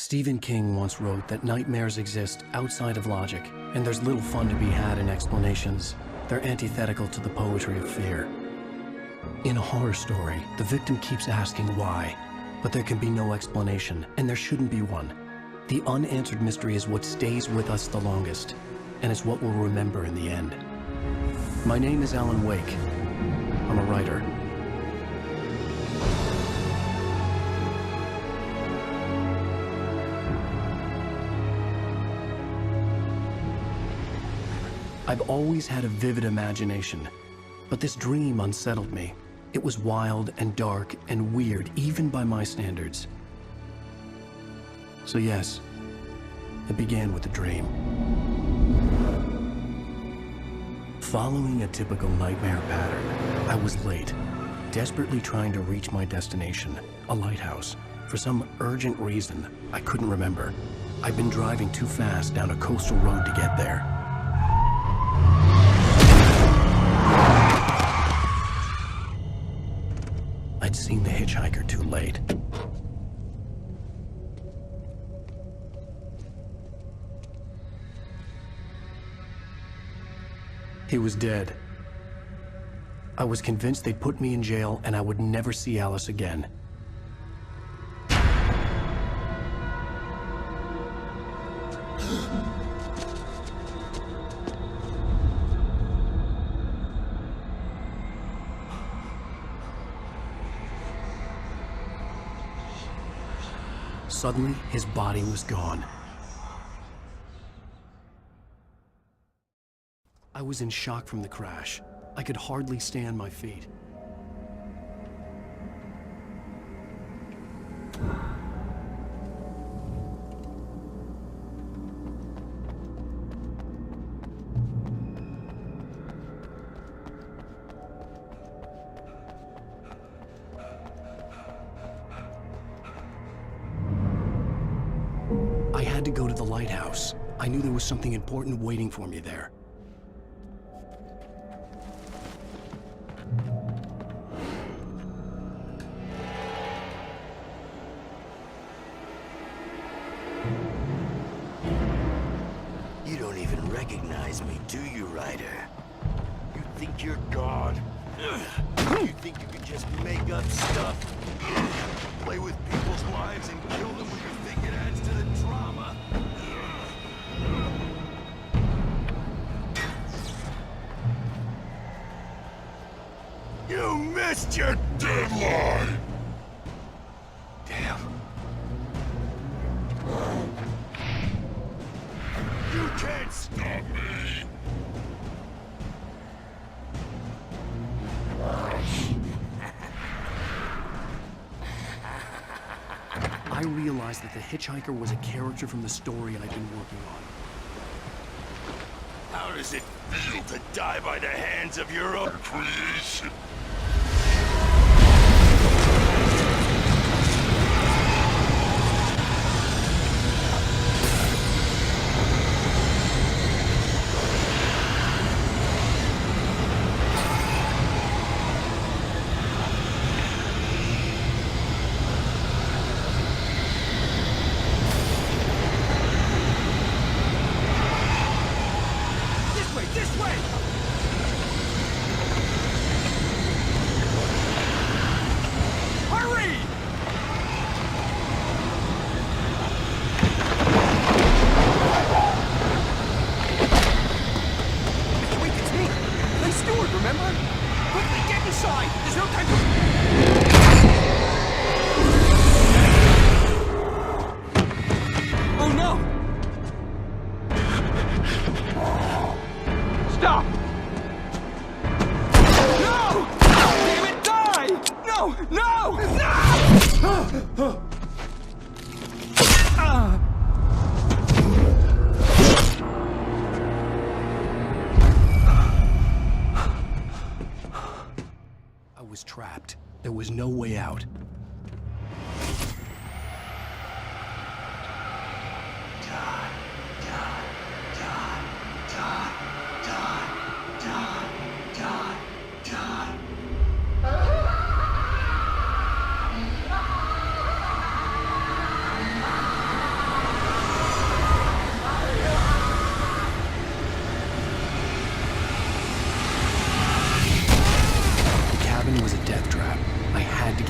Stephen King once wrote that nightmares exist outside of logic, and there's little fun to be had in explanations. They're antithetical to the poetry of fear. In a horror story, the victim keeps asking why, but there can be no explanation, and there shouldn't be one. The unanswered mystery is what stays with us the longest, and it's what we'll remember in the end. My name is Alan Wake. I'm a writer. I've always had a vivid imagination, but this dream unsettled me. It was wild and dark and weird, even by my standards. So yes, it began with a dream. Following a typical nightmare pattern, I was late, desperately trying to reach my destination, a lighthouse. For some urgent reason, I couldn't remember. I'd been driving too fast down a coastal road to get there. I'd seen the hitchhiker too late. He was dead. I was convinced they'd put me in jail and I would never see Alice again. Suddenly, his body was gone. I was in shock from the crash. I could hardly stay on my feet. I had to go to the lighthouse. I knew there was something important waiting for me there. You don't even recognize me, do you, Ryder? You think you're God? You think you can just make up stuff? Play with people's lives and kill them when you think it adds to the drama? You missed your deadline! Damn. You can't stop me! I realized that the hitchhiker was a character from the story I'd been working on. How does it feel to die by the hands of your own creation? Steward, remember? Quickly, get inside! There's no time to... Oh no! Stop! No! Damn it, die! No! No! No! Was trapped. There was no way out.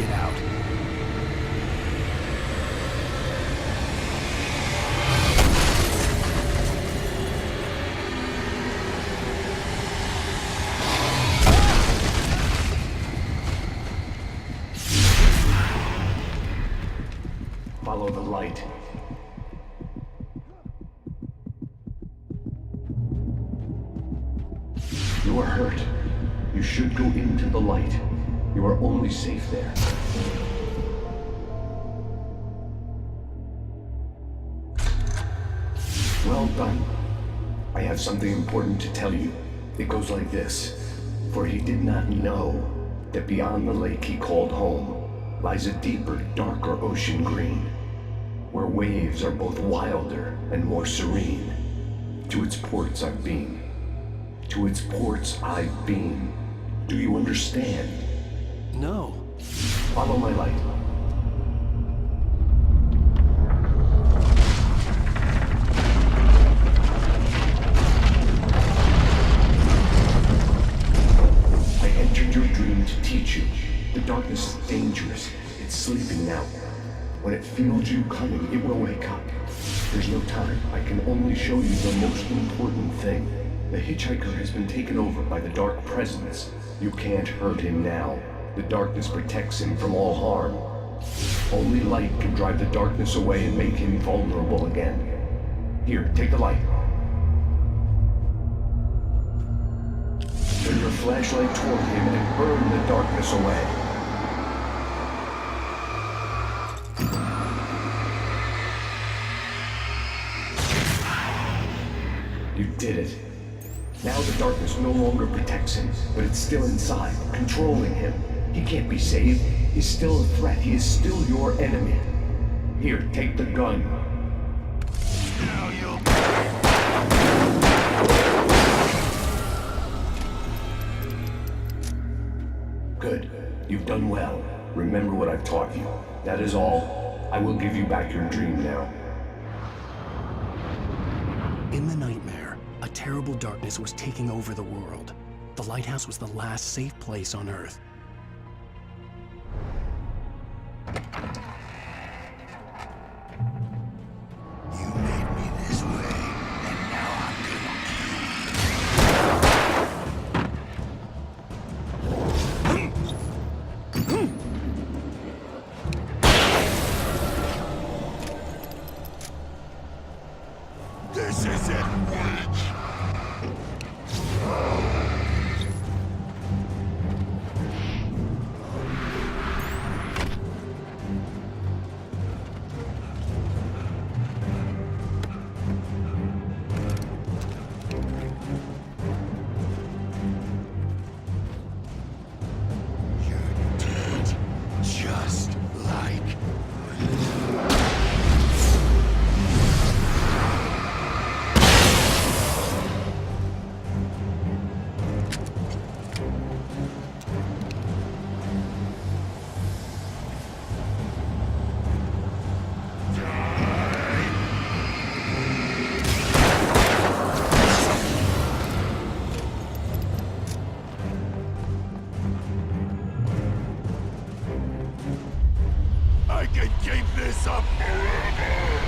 get out. Follow the light. You are hurt. You should go into the light. You are only safe there. Well done. I have something important to tell you. It goes like this. For he did not know that beyond the lake he called home lies a deeper, darker ocean green, where waves are both wilder and more serene. To its ports I've been. To its ports I've been. Do you understand? No. Follow my light. I entered your dream to teach you. The darkness is dangerous. It's sleeping now. When it feels you coming, it will wake up. There's no time. I can only show you the most important thing. The hitchhiker has been taken over by the dark presence. You can't hurt him now. The darkness protects him from all harm. Only light can drive the darkness away and make him vulnerable again. Here, take the light. Turn your flashlight toward him and burn the darkness away. You did it. Now the darkness no longer protects him, but it's still inside, controlling him. He can't be saved. He's still a threat. He is still your enemy. Here, take the gun. Now you'll Good. You've done well. Remember what I've taught you. That is all. I will give you back your dream now. In the nightmare, a terrible darkness was taking over the world. The lighthouse was the last safe place on Earth. You made me this way, and now I'm gonna This isn't witch! You're dead, just like I can keep this up forever!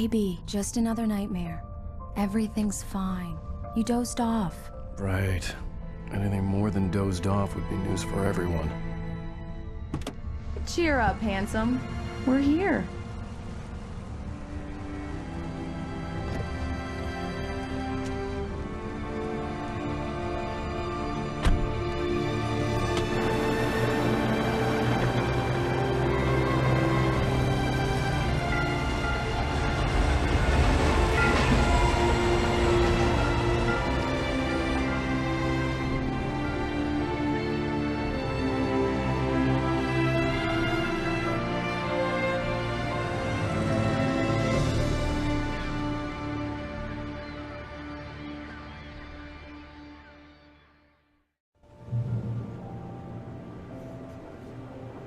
Baby, just another nightmare. Everything's fine. You dozed off. Right. Anything more than dozed off would be news for everyone. Cheer up, handsome. We're here.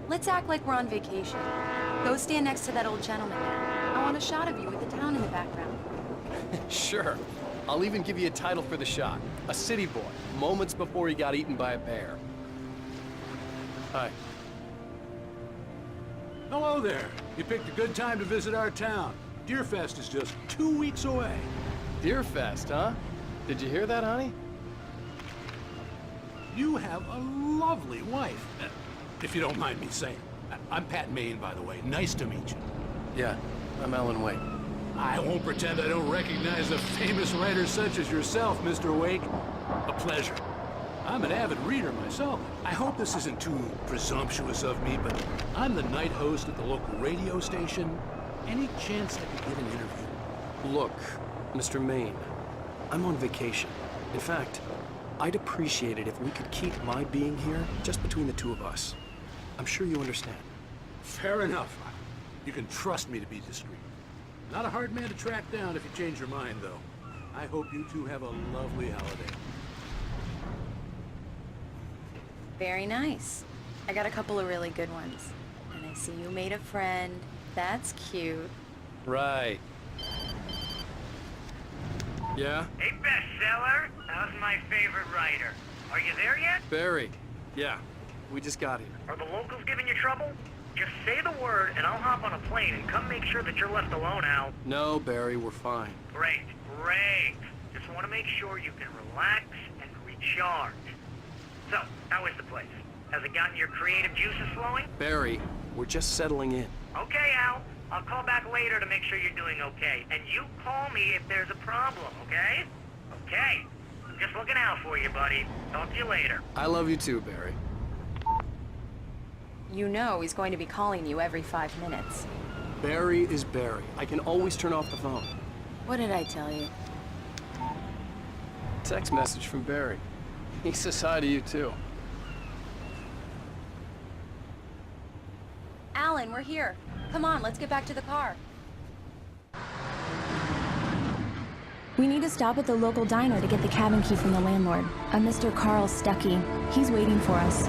Let's act like we're on vacation. Go stand next to that old gentleman now. I want a shot of you with the town in the background. Sure. I'll even give you a title for the shot. A city boy, moments before he got eaten by a bear. Hi. Hello there. You picked a good time to visit our town. Deerfest is just 2 weeks away. Deerfest, huh? Did you hear that, honey? You have a lovely wife. If you don't mind me saying. I'm Pat Maine, by the way. Nice to meet you. Yeah, I'm Alan Wake. I won't pretend I don't recognize a famous writer such as yourself, Mr. Wake. A pleasure. I'm an avid reader myself. I hope this isn't too presumptuous of me, but I'm the night host at the local radio station. Any chance I could get an interview? Look, Mr. Maine, I'm on vacation. In fact, I'd appreciate it if we could keep my being here just between the two of us. I'm sure you understand. Fair enough. You can trust me to be discreet. Not a hard man to track down if you change your mind, though. I hope you two have a lovely holiday. Very nice. I got a couple of really good ones. And I see you made a friend. That's cute. Right. Yeah? Hey, bestseller! How's my favorite writer? Are you there yet? Barry. Yeah, we just got here. Are the locals giving you trouble? Just say the word and I'll hop on a plane and come make sure that you're left alone, Al. No, Barry, we're fine. Great, great. Just want to make sure you can relax and recharge. So, how is the place? Has it gotten your creative juices flowing? Barry, we're just settling in. Okay, Al. I'll call back later to make sure you're doing okay. And you call me if there's a problem, okay? Okay. I'm just looking out for you, buddy. Talk to you later. I love you too, Barry. You know he's going to be calling you every 5 minutes. Barry is Barry. I can always turn off the phone. What did I tell you? Text message from Barry. He says hi to you too. Alan, we're here. Come on, let's get back to the car. We need to stop at the local diner to get the cabin key from the landlord, a Mr. Carl Stuckey. He's waiting for us.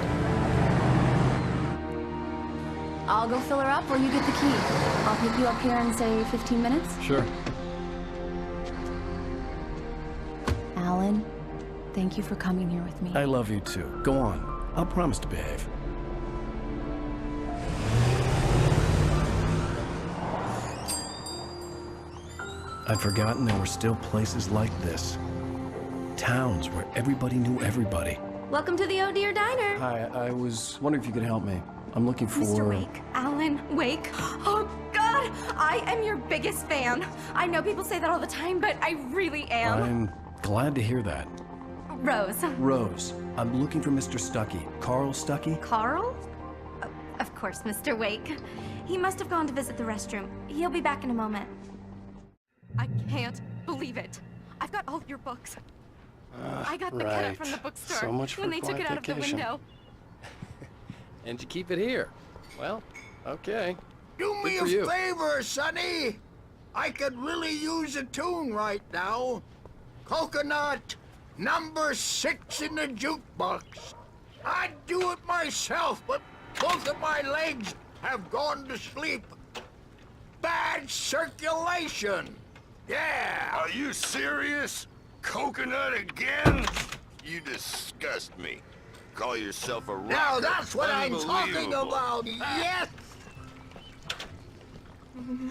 I'll go fill her up or you get the key. I'll pick you up here in, say, 15 minutes? Sure. Alan, thank you for coming here with me. I love you too. Go on. I'll promise to behave. I'd forgotten there were still places like this. Towns where everybody knew everybody. Welcome to the Oh Dear Diner. Hi, I was wondering if you could help me. I'm looking for... Mr. Wake. Alan Wake. Oh, God! I am your biggest fan. I know people say that all the time, but I really am. I'm glad to hear that. Rose. Rose, I'm looking for Mr. Stuckey. Carl Stuckey? Carl? Of course, Mr. Wake. He must have gone to visit the restroom. He'll be back in a moment. I can't believe it. I've got all of your books. I got the cat from the bookstore So much for when they took it out of the vacation. window. And you keep it here. Well, okay. Do me Good for you. a favor, Sonny. I could really use a tune right now. Coconut, number 6 in the jukebox. I'd do it myself, but both of my legs have gone to sleep. Bad circulation. Yeah. Are you serious? Coconut again? You disgust me. Call yourself a rocker. Now that's what I'm talking Unbelievable. about. Yes.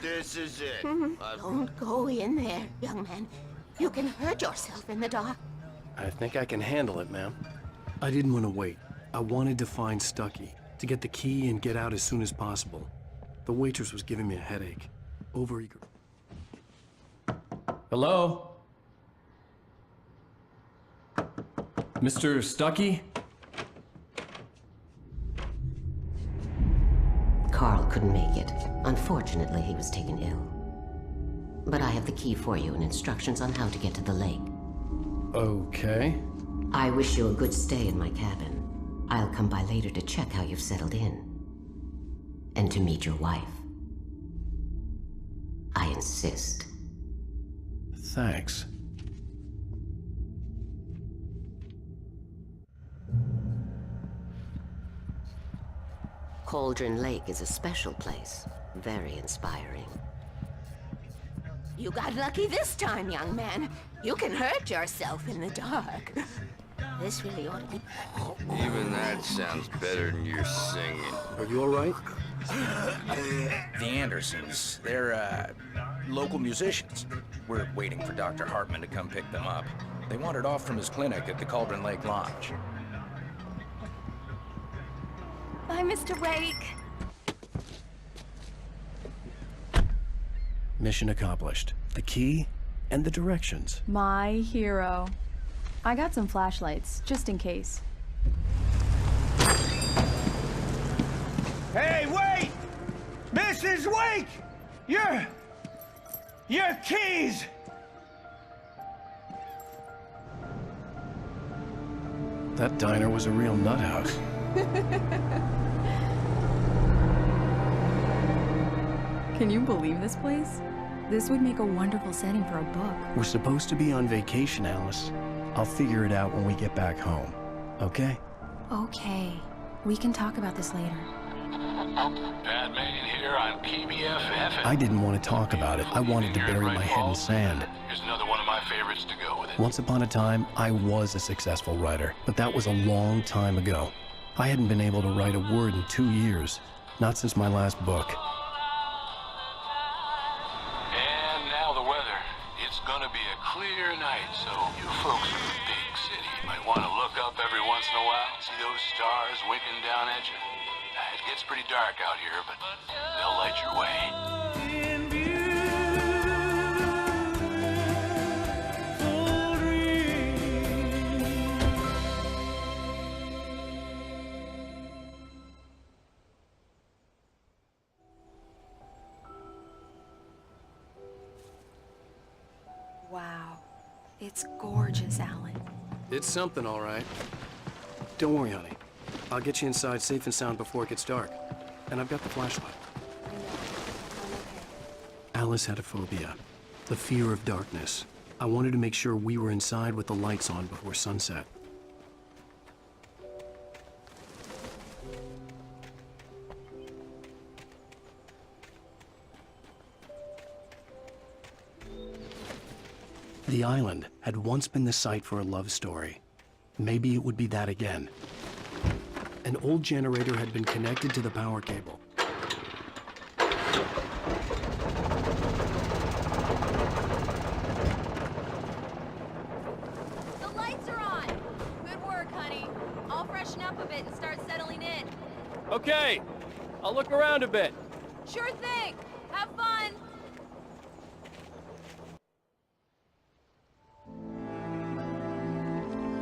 This is it. Don't go in there, young man. You can hurt yourself in the dark. I think I can handle it, ma'am. I didn't want to wait. I wanted to find Stucky, to get the key and get out as soon as possible. The waitress was giving me a headache. Overeager. Hello? Mr. Stucky? Carl couldn't make it. Unfortunately, he was taken ill. But I have the key for you and instructions on how to get to the lake. Okay. I wish you a good stay in my cabin. I'll come by later to check how you've settled in. And to meet your wife. I insist. Thanks. Cauldron Lake is a special place. Very inspiring. You got lucky this time, young man. You can hurt yourself in the dark. This really ought to be... Even that sounds better than your singing. Are you all right? The Andersons, they're, local musicians. We're waiting for Dr. Hartman to come pick them up. They wandered off from his clinic at the Cauldron Lake Lodge. Bye, Mr. Wake. Mission accomplished. The key and the directions. My hero. I got some flashlights, just in case. Hey, wait! Mrs. Wake! Your keys! That diner was a real nut house. Can you believe this place? This would make a wonderful setting for a book. We're supposed to be on vacation, Alice. I'll figure it out when we get back home. Okay? Okay. We can talk about this later. Batman here on PBFF. I didn't want to talk about it. I wanted to bury my head in sand. Here's another one of my favorites to go with it. Once upon a time, I was a successful writer, but that was a long time ago. I hadn't been able to write a word in 2 years. Not since my last book. And now the weather. It's gonna be a clear night, so you folks in the big city might want to look up every once in a while, see those stars winking down at you. It gets pretty dark out here, but they'll light your way. Wow. It's gorgeous, Alan. It's something, all right. Don't worry, honey. I'll get you inside safe and sound before it gets dark. And I've got the flashlight. I know. I'm okay. Alice had a phobia. The fear of darkness. I wanted to make sure we were inside with the lights on before sunset. The island had once been the site for a love story. Maybe it would be that again. An old generator had been connected to the power cable. The lights are on. Good work, honey. I'll freshen up a bit and start settling in. Okay, I'll look around a bit. Sure thing. Have fun.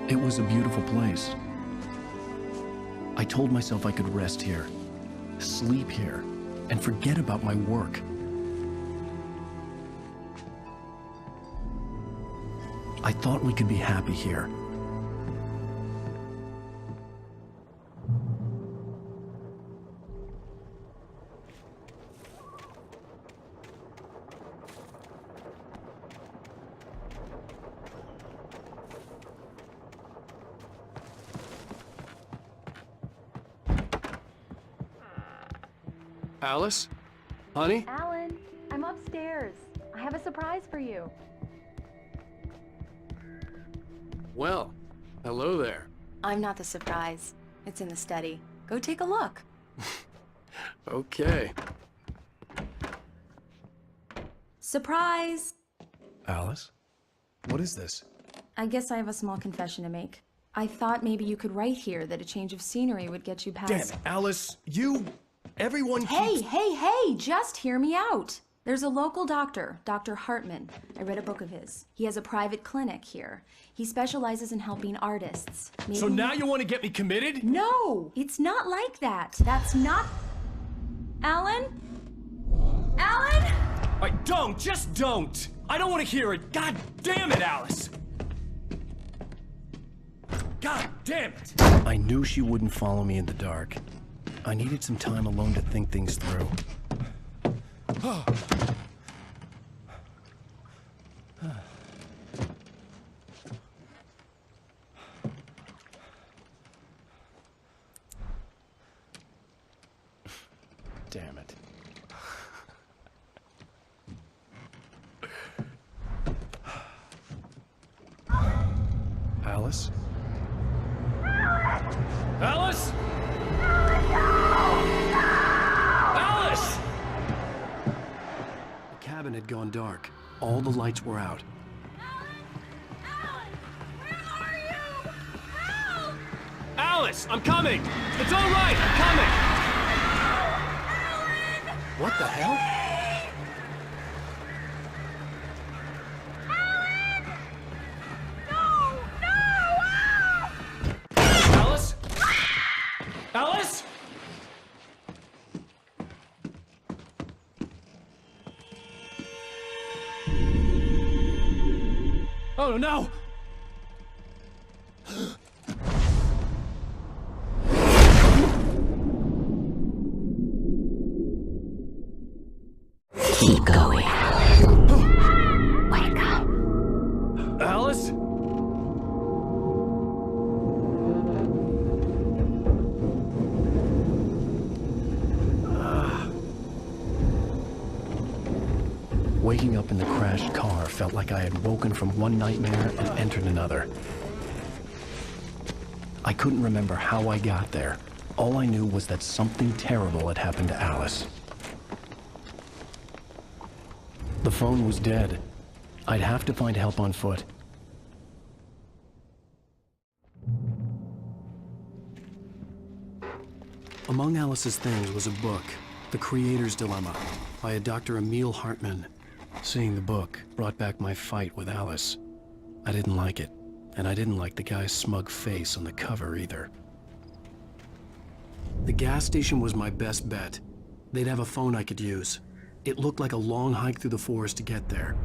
It was a beautiful place. I told myself I could rest here, sleep here, and forget about my work. I thought we could be happy here. Alice? Honey? Alan, I'm upstairs. I have a surprise for you. Well, hello there. I'm not the surprise. It's in the study. Go take a look. Okay. Surprise! Alice? What is this? I guess I have a small confession to make. I thought maybe you could write here that a change of scenery would get you past... Damn it, Alice, everyone Hey, hey, just hear me out. There's a local doctor, Dr. Hartman. I read a book of his. He has a private clinic here. He specializes in helping artists. Maybe... So now you want to get me committed? No, it's not like that. That's not... Alan? Alan? Just don't! I don't want to hear it. God damn it, Alice! God damn it! I knew she wouldn't follow me in the dark. I needed some time alone to think things through. Damn it. Alice? Alice? Alice! The cabin had gone dark. All the lights were out. Alice, I'm coming! It's all right, I'm coming! What the hell? Alice? Alice? Oh no! Keep going. Wake up. Alice? Waking up in the crashed car felt like I had woken from one nightmare and entered another. I couldn't remember how I got there. All I knew was that something terrible had happened to Alice. The phone was dead. I'd have to find help on foot. Among Alice's things was a book, The Creator's Dilemma, by a Dr. Emil Hartman. Seeing the book brought back my fight with Alice. I didn't like it, and I didn't like the guy's smug face on the cover either. The gas station was my best bet. They'd have a phone I could use. It looked like a long hike through the forest to get there.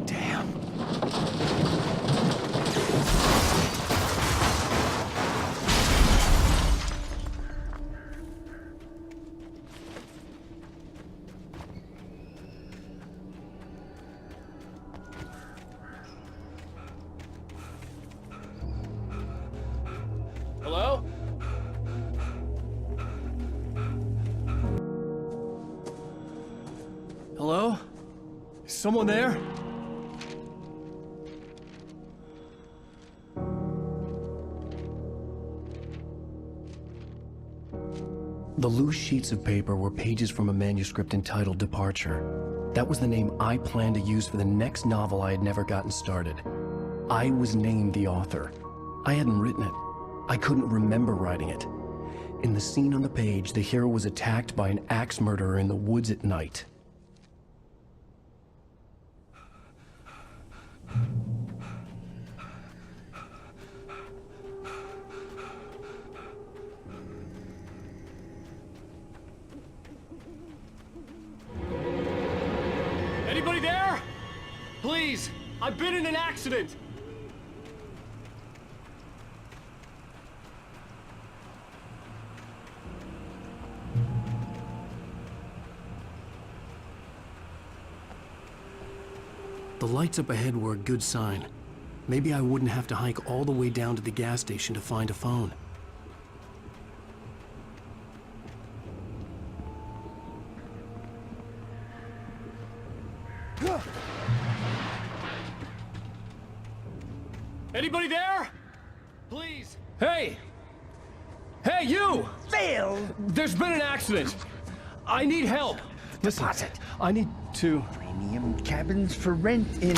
Damn. Hello? Hello? Is someone there? The loose sheets of paper were pages from a manuscript entitled Departure. That was the name I planned to use for the next novel I had never gotten started. I was named the author. I hadn't written it. I couldn't remember writing it. In the scene on the page, the hero was attacked by an axe murderer in the woods at night. Anybody there? Please, I've been in an accident. The lights up ahead were a good sign. Maybe I wouldn't have to hike all the way down to the gas station to find a phone. Anybody there? Please. Hey! Hey! Hey, you! Phil! There's been an accident. I need help. Listen, Deposit. I need to... Premium cabins for rent in...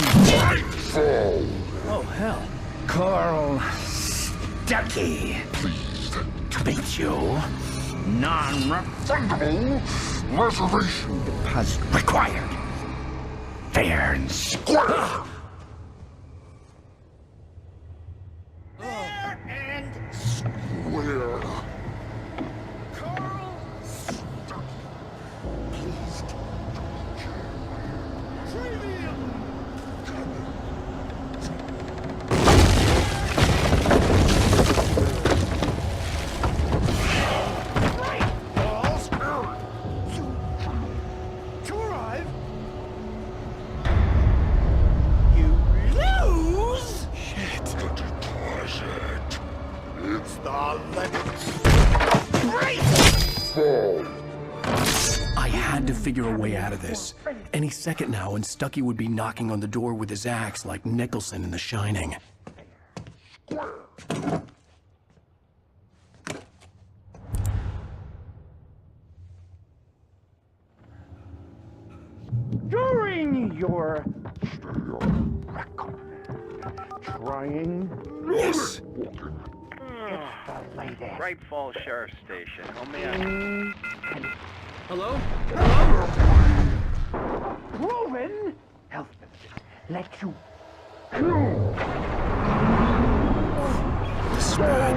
Oh, hell. Carl Stucky. Pleased to meet you. Non-refundable reservation deposit required. Fair and square. Fair and square. Carl Stucky. Pleased to meet you. Premium. I had to figure a way out of this. Any second now, and Stucky would be knocking on the door with his axe like Nicholson in The Shining. During your record, trying. Yes. It's the latest. Great Falls Sheriff Station. How may I... Hello? Proven health benefit. Let you This is bad.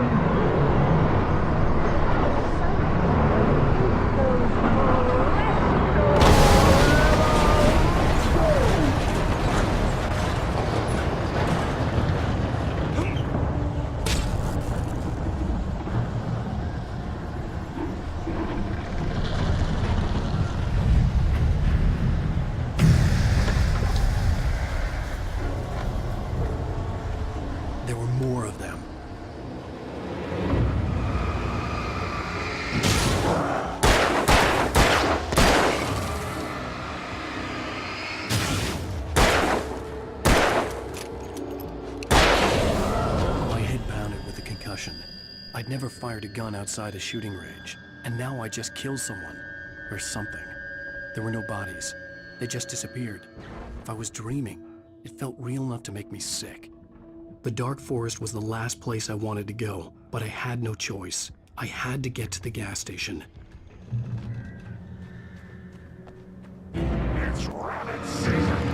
There were more of them. My head pounded with the concussion. I'd never fired a gun outside a shooting range, and now I just killed someone. Or something. There were no bodies. They just disappeared. If I was dreaming, it felt real enough to make me sick. The dark forest was the last place I wanted to go, but I had no choice. I had to get to the gas station. It's rabbit season.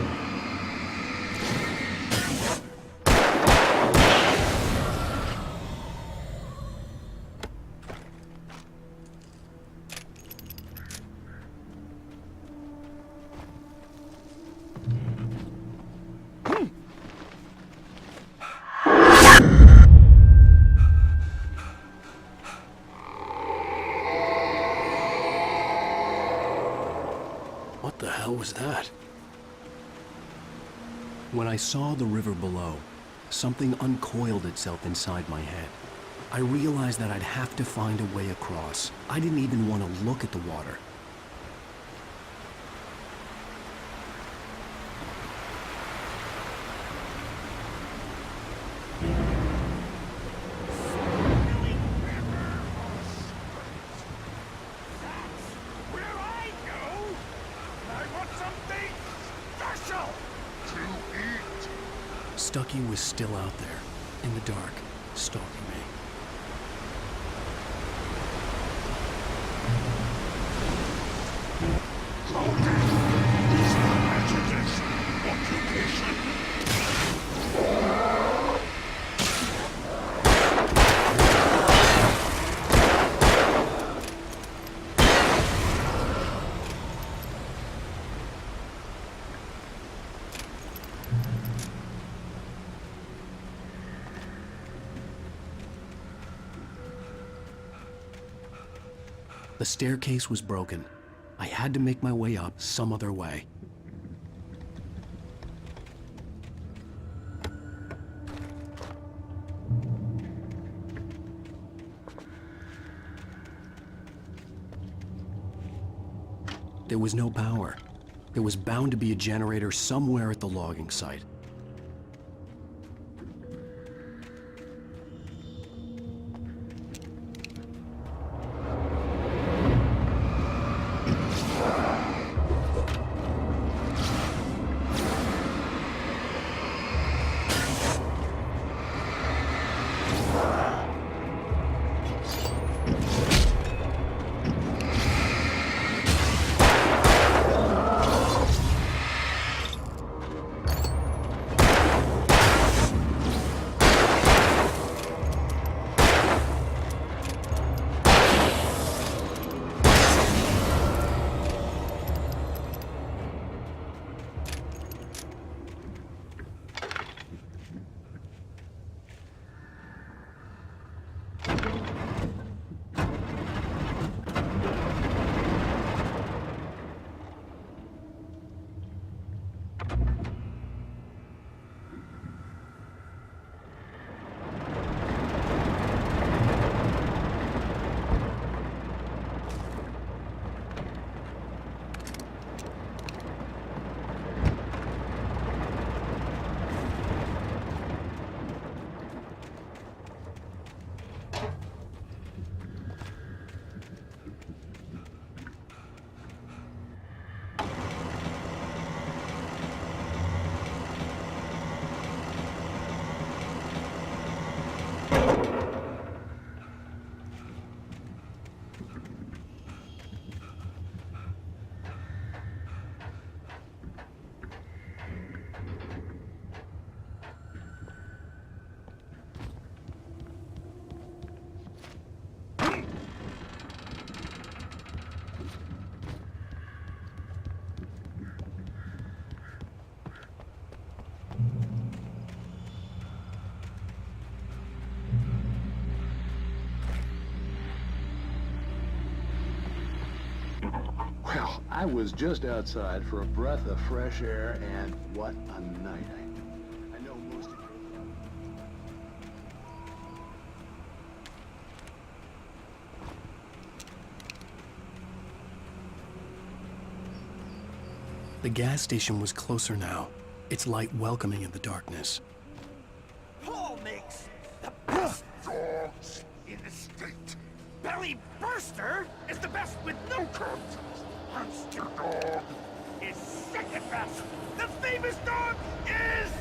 What the hell was that? When I saw the river below, something uncoiled itself inside my head. I realized that I'd have to find a way across. I didn't even want to look at the water. Stucky was still out there, in the dark, stalking me. The staircase was broken. I had to make my way up some other way. There was no power. There was bound to be a generator somewhere at the logging site. Well, I was just outside for a breath of fresh air, and what a night. I know most of you... The gas station was closer now, its light welcoming in the darkness. Paul makes the best dogs in the state. Belly Burster is the best with no contest. Monster Dog is second best. The famous dog is...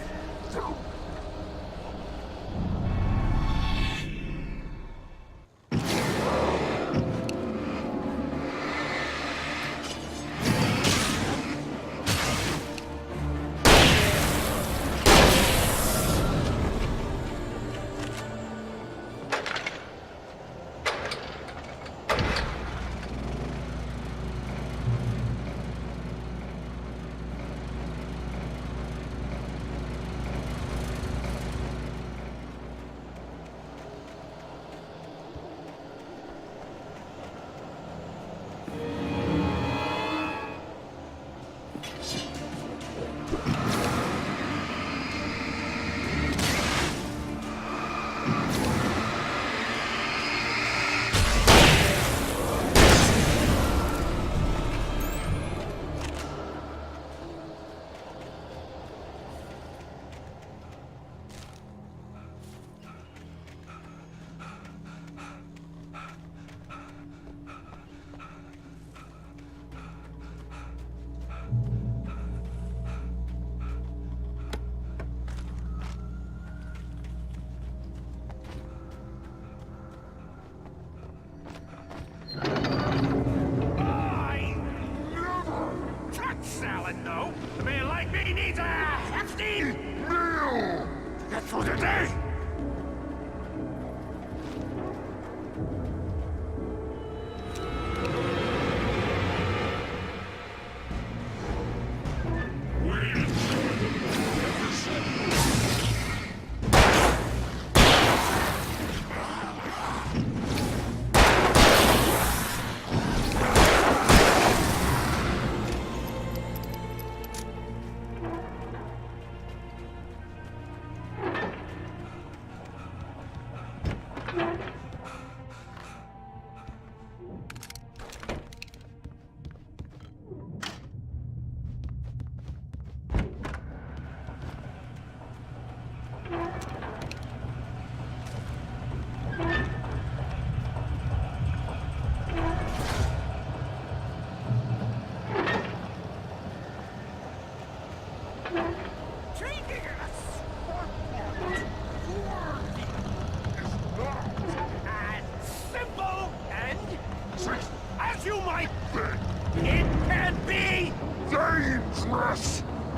For the day!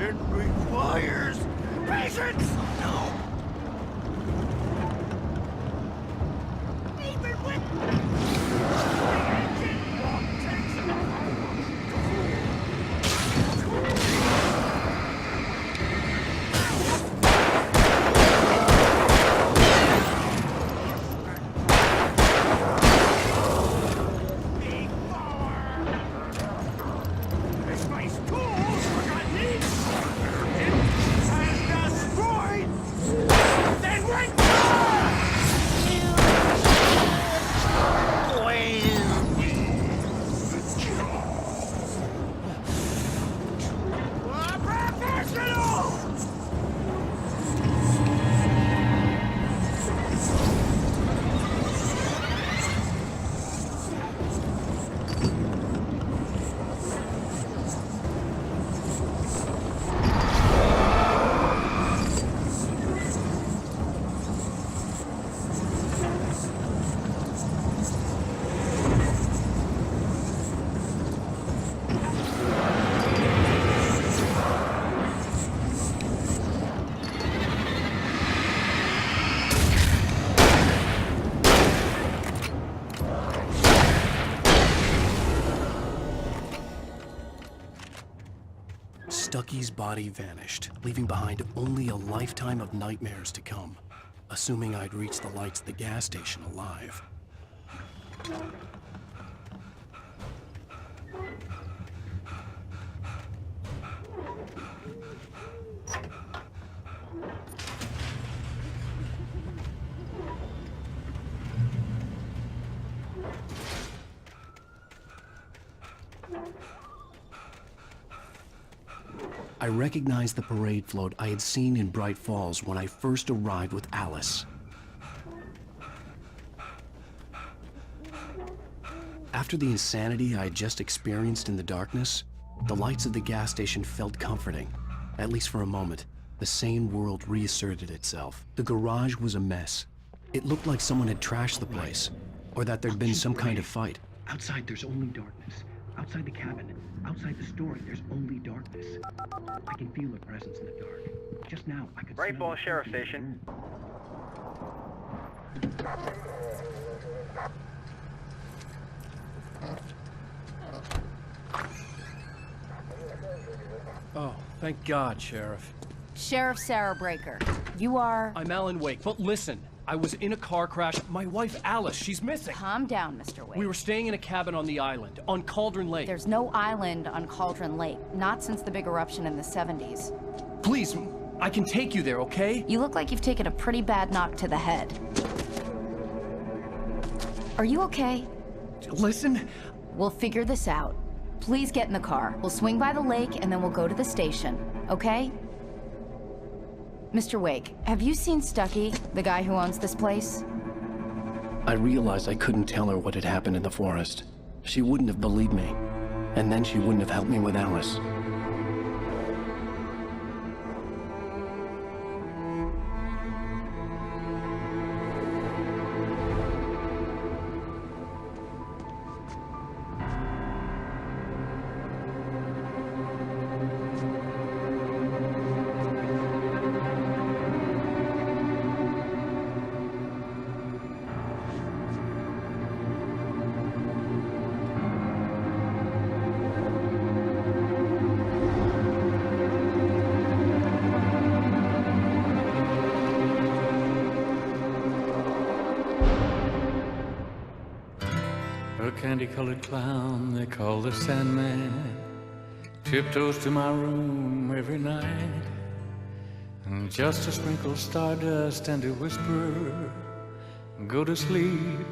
It requires patience! No. Even with... Stucky's body vanished, leaving behind only a lifetime of nightmares to come, assuming I'd reached the lights of the gas station alive. I recognized the parade float I had seen in Bright Falls when I first arrived with Alice. After the insanity I had just experienced in the darkness, the lights of the gas station felt comforting, at least for a moment. The sane world reasserted itself. The garage was a mess. It looked like someone had trashed the place, or that there'd been some kind of fight. Outside, there's only darkness. Outside the cabin, outside the store, there's only darkness. I can feel a presence in the dark. Just now, I could Bright smell Falls it. Sheriff Station. Oh, thank God, Sheriff. Sheriff Sarah Breaker. You are... I'm Alan Wake, but listen. I was in a car crash. My wife, Alice, she's missing. Calm down, Mr. Wake. We were staying in a cabin on the island, on Cauldron Lake. There's no island on Cauldron Lake. Not since the big eruption in the 70s. Please, I can take you there, okay? You look like you've taken a pretty bad knock to the head. Are you okay? Listen. We'll figure this out. Please get in the car. We'll swing by the lake and then we'll go to the station, okay? Mr. Wake, have you seen Stucky, the guy who owns this place? I realized I couldn't tell her what had happened in the forest. She wouldn't have believed me, and then she wouldn't have helped me with Alice. A candy-colored clown they call the Sandman tiptoes to my room every night, and just to sprinkle stardust and to whisper, go to sleep,